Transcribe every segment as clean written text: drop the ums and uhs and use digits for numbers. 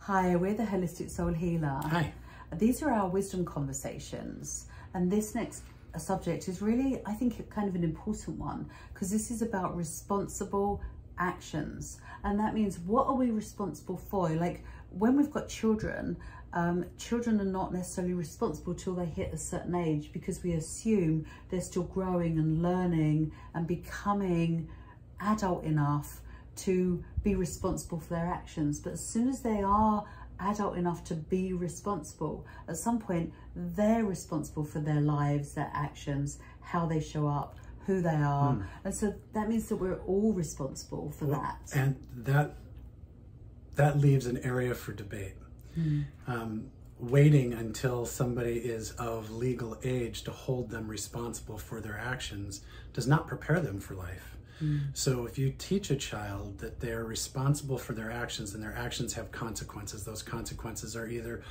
Hi, we're the Holistic Soul Healer. Hi. These are our wisdom conversations, and this next subject is really, I think, kind of an important one, because this is about responsible actions. And that means, what are we responsible for? Like when we've got children, children are not necessarily responsible till they hit a certain age, because we assume they're still growing and learning and becoming adult enough to be responsible for their actions. But as soon as they are adult enough to be responsible, at some point they're responsible for their lives, their actions, how they show up, who they are. And so that means that we're all responsible for that. And that leaves an area for debate. Waiting until somebody is of legal age to hold them responsible for their actions does not prepare them for life. So if you teach a child that they're responsible for their actions, and their actions have consequences, those consequences are either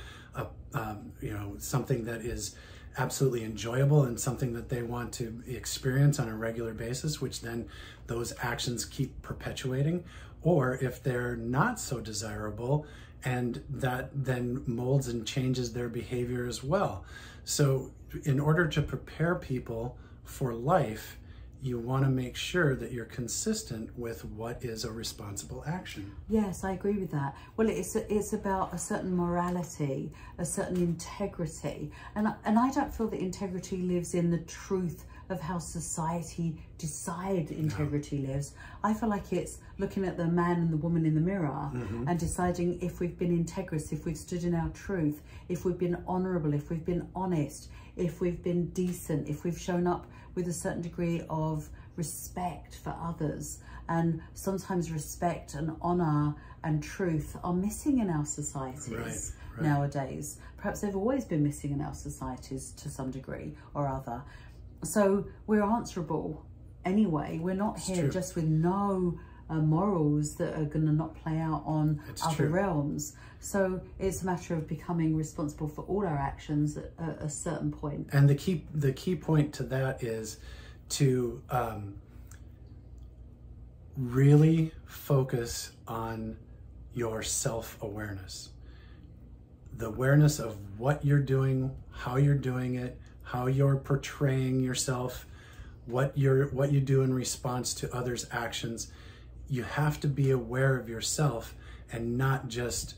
something that is absolutely enjoyable and something that they want to experience on a regular basis, which then those actions keep perpetuating, or if they're not so desirable, and that then molds and changes their behavior as well. So in order to prepare people for life, you want to make sure that you're consistent with what is a responsible action. Yes, I agree with that. Well, it's about a certain morality, a certain integrity. And I don't feel that integrity lives in the truth of how society decide integrity lives. I feel like it's looking at the man and the woman in the mirror and deciding if we've been integrous, if we've stood in our truth, if we've been honorable, if we've been honest, if we've been decent, if we've shown up with a certain degree of respect for others. And sometimes respect and honor and truth are missing in our societies nowadays. Perhaps they've always been missing in our societies to some degree or other. So we're answerable anyway. We're not here just with no morals that are going to not play out on other realms. So it's a matter of becoming responsible for all our actions at a certain point. And the key point to that is to really focus on your self-awareness. The awareness of what you're doing, how you're doing it, how you're portraying yourself, what you do in response to others' actions. You have to be aware of yourself and not just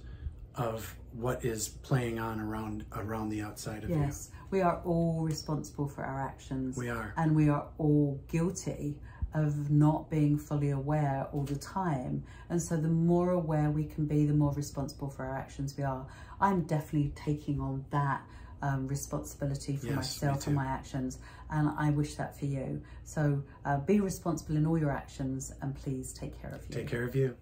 of what is playing on around the outside of you. Yes, we are all responsible for our actions. We are. And we are all guilty of not being fully aware all the time. And so the more aware we can be, the more responsible for our actions we are. I'm definitely taking on that responsibility for myself and my actions, and I wish that for you. So be responsible in all your actions, and please take care of you. Take care of you.